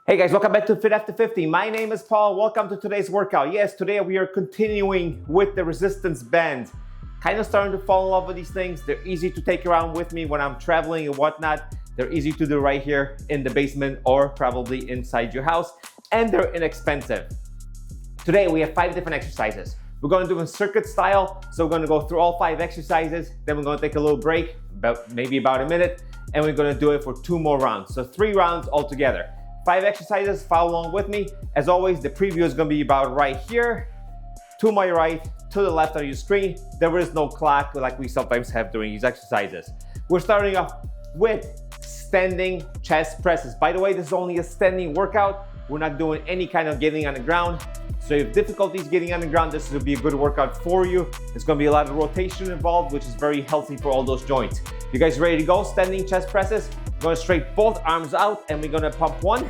Hey guys, welcome back to Fit After 50. My name is Paul. Welcome to today's workout. Yes, today we are continuing with the resistance band. Kind of starting to fall in love with these things. They're easy to take around with me when I'm traveling and whatnot. They're easy to do right here in the basement or probably inside your house, and they're inexpensive. Today we have 5 different exercises. We're going to do a circuit style, so we're going to go through all 5 exercises. Then we're going to take a little break, maybe about a minute, and we're going to do it for 2 more rounds. So 3 rounds altogether. 5 exercises, follow along with me. As always, the preview is gonna be about right here, to my right, to the left on your screen. There is no clock like we sometimes have during these exercises. We're starting off with standing chest presses. By the way, this is only a standing workout. We're not doing any kind of getting on the ground. So if you have difficulties getting on the ground, this will be a good workout for you. There's gonna be a lot of rotation involved, which is very healthy for all those joints. You guys ready to go? Standing chest presses. We're gonna straight both arms out and we're gonna pump one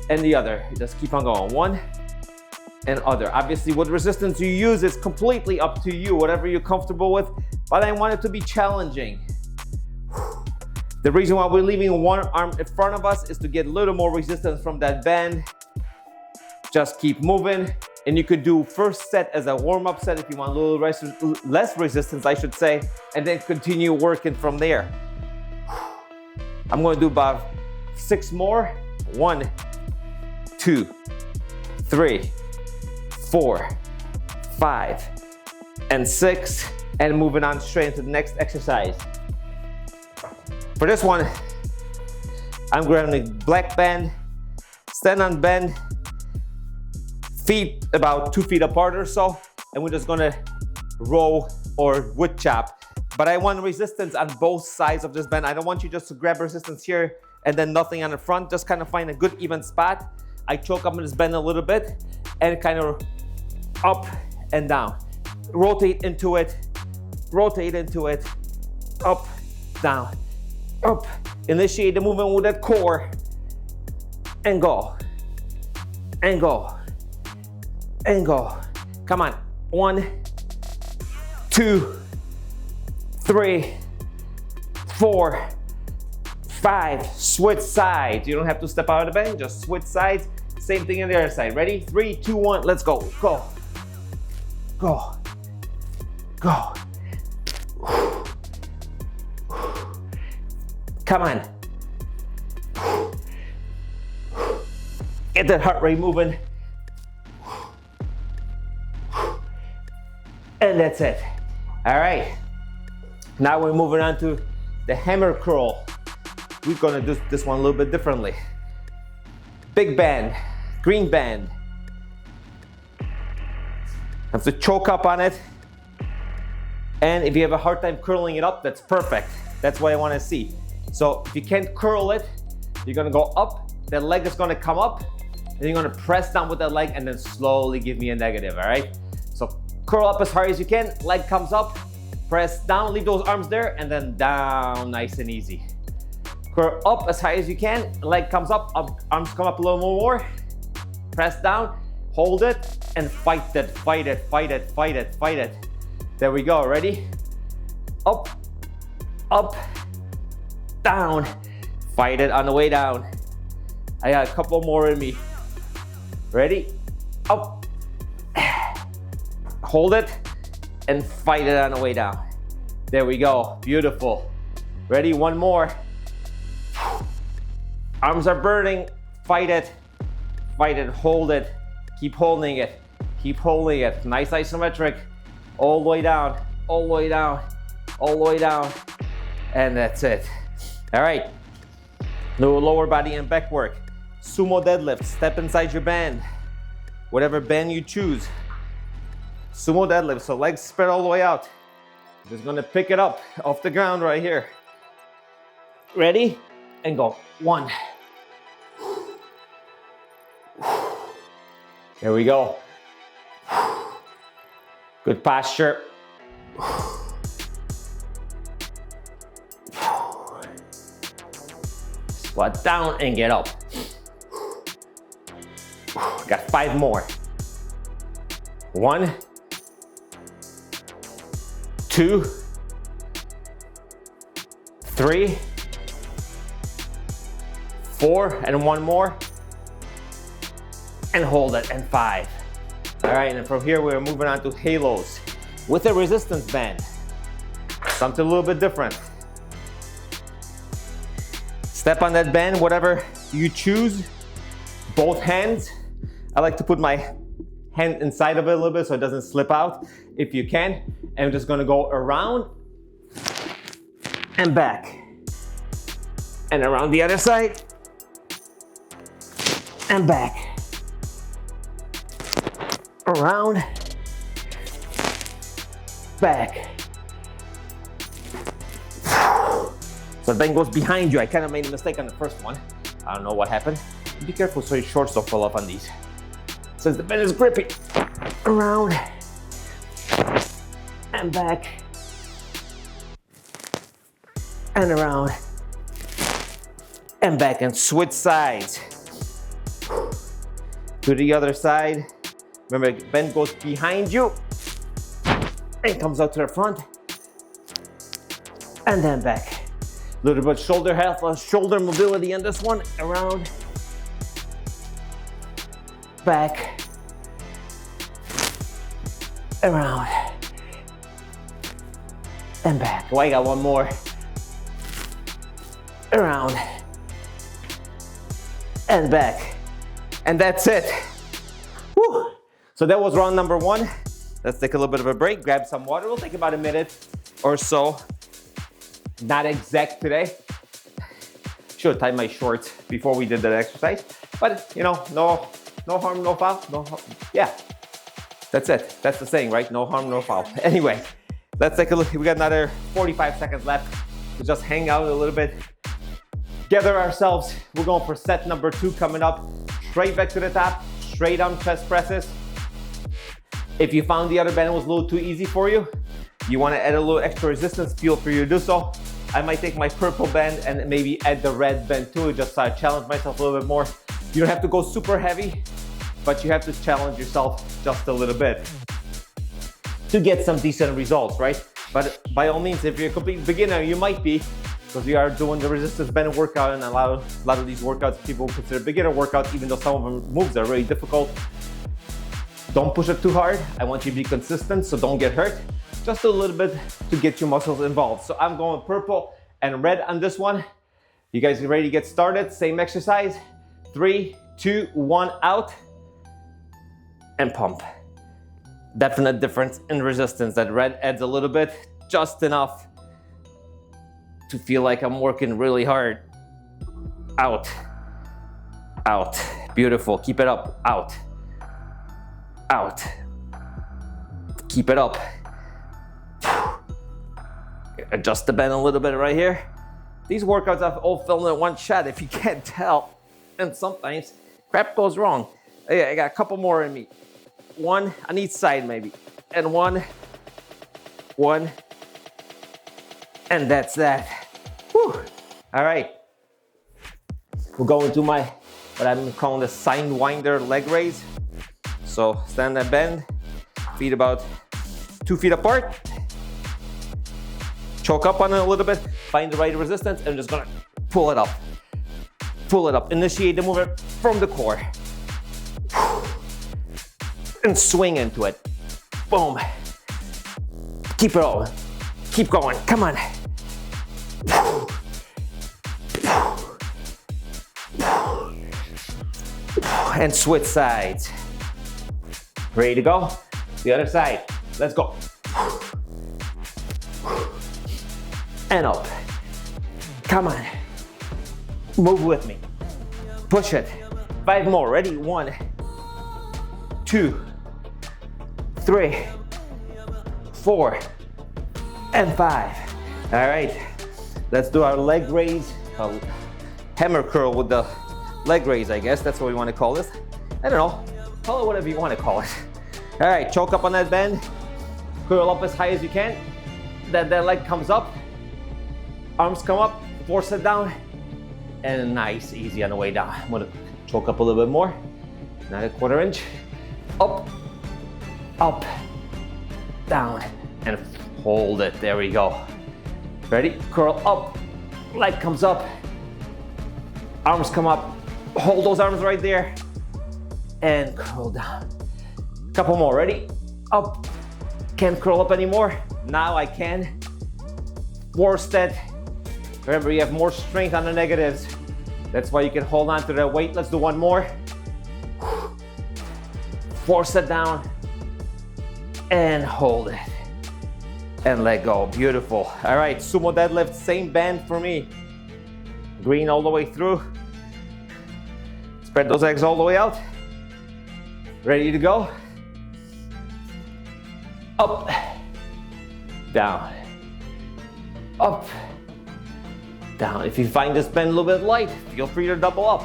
and the other. Just keep on going, one and other. Obviously, what resistance you use is completely up to you, whatever you're comfortable with, but I want it to be challenging. The reason why we're leaving one arm in front of us is to get a little more resistance from that band. Just keep moving, and you could do first set as a warm-up set if you want a little less resistance, I should say, and then continue working from there. I'm going to do about 6 more. 1, 2, 3, 4, 5, and 6, and moving on straight into the next exercise. For this one, I'm grabbing a black band, stand on bend, feet about 2 feet apart or so, and we're just gonna row or wood chop. But I want resistance on both sides of this bend. I don't want you just to grab resistance here and then nothing on the front. Just kind of find a good even spot. I choke up in this bend a little bit and kind of up and down. Rotate into it, up, down, up. Initiate the movement with that core and go, and go, and go. Come on, 1, 2, 3, 4, 5. Switch sides. You don't have to step out of the bend, just switch sides. Same thing on the other side. Ready? 3, 2, 1, let's go. Go. Go. Go. Come on. Get that heart rate moving. And that's it. All right. Now we're moving on to the hammer curl. We're gonna do this one a little bit differently. Big band, green band. Have to choke up on it. And if you have a hard time curling it up, that's perfect. That's what I wanna see. So if you can't curl it, you're gonna go up, that leg is gonna come up, and you're gonna press down with that leg and then slowly give me a negative, all right? So curl up as hard as you can, leg comes up, press down, leave those arms there, and then down, nice and easy. Curl up as high as you can, leg comes up, arms come up a little more, press down, hold it, and fight it, fight it, fight it, fight it, fight it. There we go, ready? Up, up, down. Fight it on the way down. I got a couple more in me. Ready? Up. Hold it and fight it on the way down. There we go, beautiful. Ready, 1 more. Arms are burning, fight it, hold it, keep holding it, keep holding it. Nice isometric, all the way down, all the way down, all the way down, and that's it. All right, little lower body and back work. Sumo deadlift, step inside your band, whatever band you choose. Sumo deadlift, so legs spread all the way out. Just gonna pick it up off the ground right here. Ready? And go. 1. There we go. Good posture. Squat down and get up. Got 5 more. 1, 2, 3, 4, and 1 more. and hold it, and 5. All right, and from here we're moving on to halos with a resistance band. Something a little bit different. Step on that band, whatever you choose, both hands. I like to put my hand inside of it a little bit so it doesn't slip out if you can. And I'm just gonna go around and back. And around the other side and back. Around, back. So the band goes behind you. I kind of made a mistake on the first one. I don't know what happened. Be careful so your shorts don't fall off on these. Since the band is grippy. Around and back and around and back, and switch sides. To the other side. Remember, bend goes behind you and comes out to the front and then back. A little bit shoulder mobility on this one. Around, back, around, and back. Oh, I got one more. Around, and back. And that's it. Woo. So that was round number 1. Let's take a little bit of a break, grab some water. We'll take about a minute or so. Not exact today. Should have tied my shorts before we did that exercise. But you know, no harm, no foul. Yeah, that's it. That's the saying, right? No harm, no foul. Anyway, let's take a look. We got another 45 seconds left to just hang out a little bit, gather ourselves. We're going for set number 2 coming up. Straight back to the top, straight arm chest presses. If you found the other band was a little too easy for you, you want to add a little extra resistance, feel free to do so. I might take my purple band and maybe add the red band to it, just so I challenge myself a little bit more. You don't have to go super heavy, but you have to challenge yourself just a little bit to get some decent results, right? But by all means, if you're a complete beginner, you might be, because we are doing the resistance band workout, and a lot of these workouts people consider beginner workouts, even though some of them moves are really difficult. Don't push it too hard. I want you to be consistent, so don't get hurt. Just a little bit to get your muscles involved. So I'm going purple and red on this one. You guys ready to get started? Same exercise. 3, 2, 1, out. And pump. Definite difference in resistance. That red adds a little bit, just enough to feel like I'm working really hard. Out. Out. Beautiful. Keep it up. Out. Out. Keep it up. Adjust the bend a little bit right here. These workouts I've all filmed in one shot, if you can't tell. And sometimes crap goes wrong. I got a couple more in me. 1 on each side maybe. And 1. And that's that. Whew. All right. We're going to what I'm calling the sidewinder leg raise. So stand that bend, feet about 2 feet apart. Choke up on it a little bit, find the right resistance, and I'm just gonna pull it up. Pull it up. Initiate the movement from the core. And swing into it. Boom. Keep it on. Keep going. Come on. And switch sides. Ready to go? The other side. Let's go. And up. Come on. Move with me. Push it. 5 more. Ready? 1, 2, 3, 4, and 5. All right. Let's do our leg raise. Hammer curl with the leg raise, I guess. That's what we want to call this. I don't know. Call it whatever you want to call it. All right. Choke up on that bend. Curl up as high as you can. That leg comes up. Arms come up, force it down, and nice, easy on the way down. I'm gonna choke up a little bit more. Another 1/4 inch. Up, up, down, and hold it. There we go. Ready? Curl up, leg comes up, arms come up. Hold those arms right there. and curl down. Couple more, ready? Up. Can't curl up anymore. Now I can. Force that. Remember, you have more strength on the negatives. That's why you can hold on to that weight. Let's do one more. Force it down and hold it and let go. Beautiful. All right, sumo deadlift, same band for me. Green all the way through. Spread those legs all the way out. Ready to go? Up, down, up, down. If you find this bend a little bit light, feel free to double up.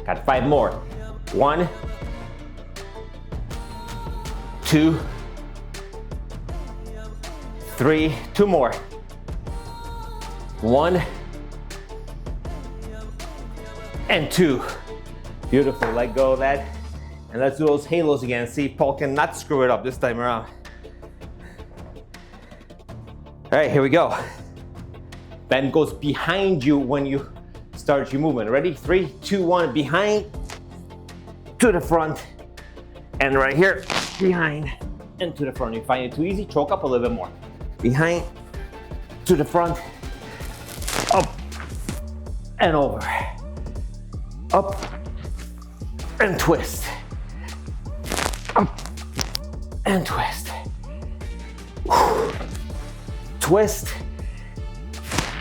Got 5 more. 1, 2, 3, 2 more. 1 and 2. Beautiful, let go of that. And let's do those halos again. See if Paul can not screw it up this time around. All right, here we go. Bend goes behind you when you start your movement. Ready? 3, 2, 1, behind, to the front, and right here, behind, and to the front. If you find it too easy, choke up a little bit more. Behind, to the front, up, and over. Up, and twist. Up, and twist. Twist.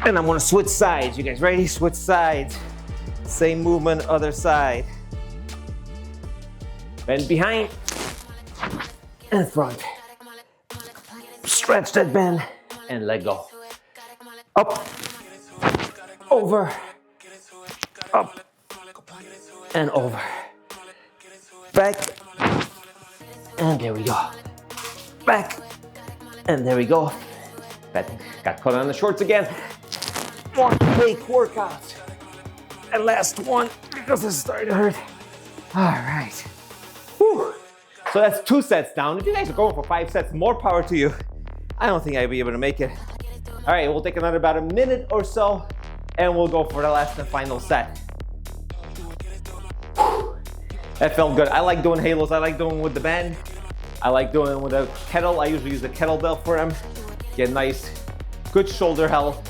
And I'm gonna switch sides. You guys ready? Switch sides. Same movement, other side. Bend behind and front. Stretch that bend and let go. Up, over, up, and over. Back, and there we go. Back, and there we go. Got caught on the shorts again. One quick workout. And last one, because it's starting to hurt. All right. Whew. So that's 2 sets down. If you guys are going for 5 sets, more power to you. I don't think I'd be able to make it. All right, we'll take another about a minute or so, and we'll go for the last and final set. Whew. That felt good. I like doing halos. I like doing with the band. I like doing with a kettle. I usually use a kettlebell for them. Get nice, good shoulder health.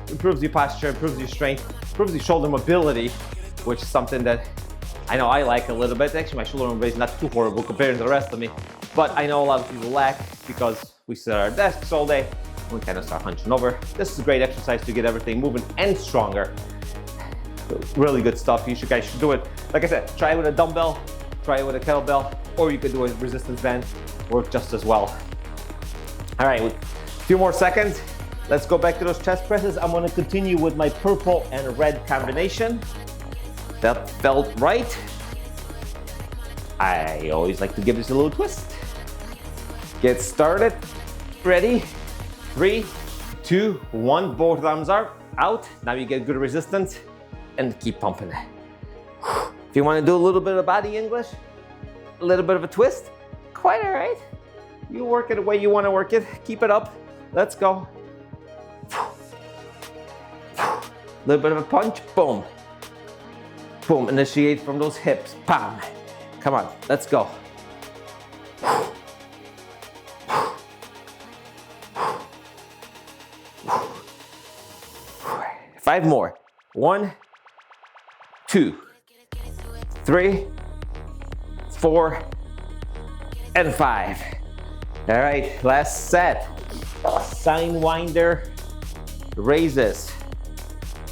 Improves your posture, improves your strength, improves your shoulder mobility, which is something that I know I like a little bit. Actually, my shoulder mobility is not too horrible compared to the rest of me, but I know a lot of people lack because we sit at our desks all day and we kind of start hunching over. This is a great exercise to get everything moving and stronger. Really good stuff. You guys should do it. Like I said, try it with a dumbbell, try it with a kettlebell, or you could do a resistance band, work just as well. All right, a few more seconds. Let's go back to those chest presses. I'm gonna continue with my purple and red combination. That felt right. I always like to give this a little twist. Get started. Ready? 3, 2, 1. Both arms are out. Now you get good resistance and keep pumping it. If you wanna do a little bit of body English, a little bit of a twist, quite all right. You work it the way you wanna work it. Keep it up. Let's go. Little bit of a punch, boom. Boom, initiate from those hips, bam. Come on, let's go. 5 more. 1, 2, 3, 4, and 5. All right, last set. Sidewinder raises.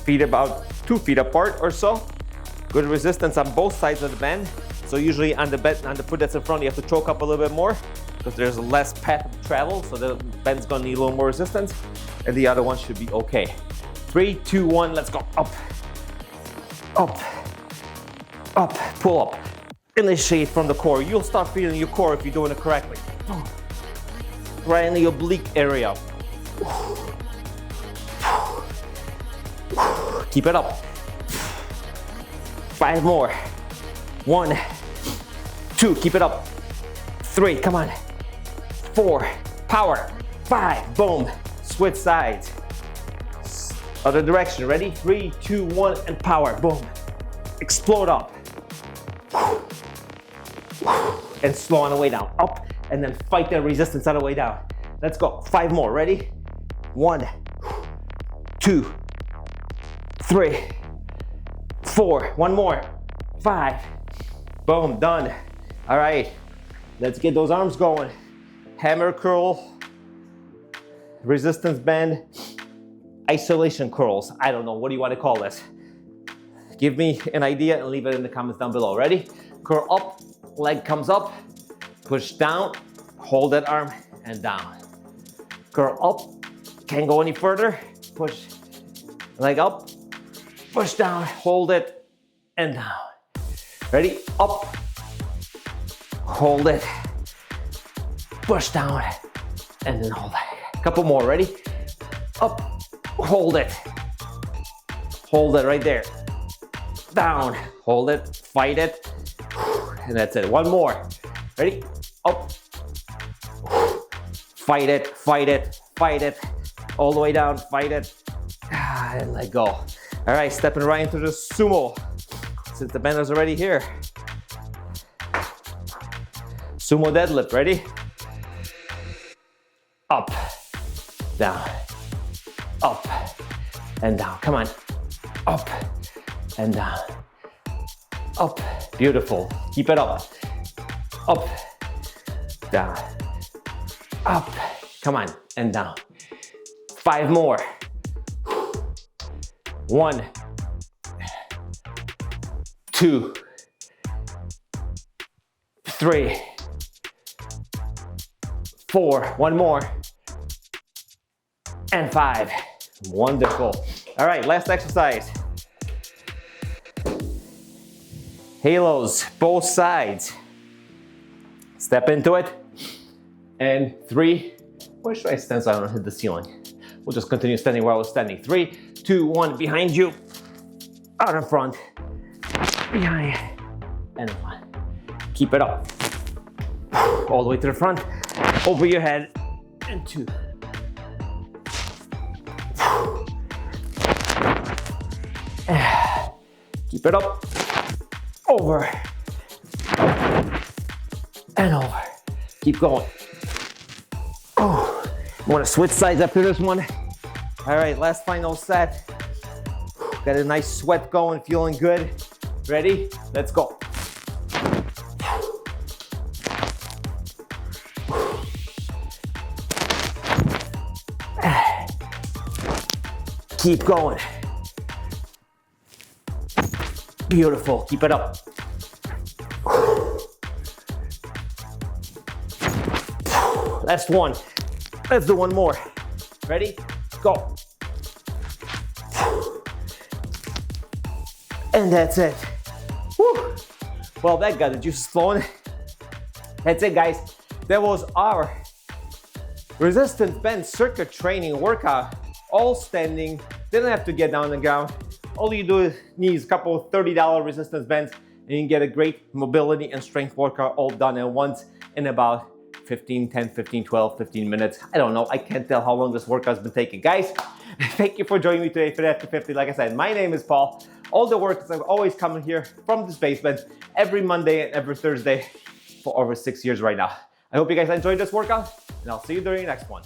Feet about 2 feet apart or so. Good resistance on both sides of the bend. So usually on the foot that's in front, you have to choke up a little bit more because there's less path of travel, so the bend's gonna need a little more resistance, and the other one should be okay. 3, 2, 1, let's go. Up, up, up, pull up. Initiate from the core. You'll start feeling your core if you're doing it correctly. Right in the oblique area. Keep it up. 5 more. 1, 2, keep it up. 3, come on. 4, power. 5, boom. Switch sides. Other direction, ready? 3, 2, 1, and power, boom. Explode up. And slow on the way down, up, and then fight that resistance on the way down. Let's go, 5 more, ready? 1, 2, 3, 4, 1 more, 5, boom, done. All right, let's get those arms going. Hammer curl, resistance band, isolation curls. I don't know, what do you want to call this? Give me an idea and leave it in the comments down below. Ready? Curl up, leg comes up, push down, hold that arm and down. Curl up, can't go any further, push, leg up, push down, hold it and down. Ready? Up, hold it, push down, and then hold it. A couple more, ready? Up, hold it right there. Down, hold it, fight it, and that's it. 1 more, ready? Up, fight it, fight it, fight it, all the way down, fight it, and let go. All right, stepping right into the sumo, since the band is already here. Sumo deadlift, ready? Up, down, up, and down. Come on, up, and down, up. Beautiful, keep it up, down, up. Come on, and down. 5 more. 1, 2, 3, 4, 1 more, and 5. Wonderful. All right, last exercise. Halos, both sides. Step into it. And 3, where should I stand so I don't hit the ceiling? We'll just continue standing where I was standing. 3, 2, 1, behind you, out in front, behind, and in front. Keep it up. All the way to the front, over your head, and 2. Keep it up, over, and over. Keep going. Oh, you want to switch sides after this one? All right, last final set. Got a nice sweat going, feeling good. Ready? Let's go. Keep going. Beautiful, keep it up. Last one. Let's do 1 more. Ready? Go. And that's it. Whew. Well, that got the juices flowing. That's it, guys. That was our resistance band circuit training workout. All standing. Didn't have to get down on the ground. All you do is need a couple of $30 resistance bands and you can get a great mobility and strength workout all done at once in about 10, 15, 12, 15 minutes. I don't know. I can't tell how long this workout's been taking. Guys, thank you for joining me today for that 50. Like I said, my name is Paul. All the workouts I've always come here from this basement every Monday and every Thursday for over 6 years right now. I hope you guys enjoyed this workout and I'll see you during the next one.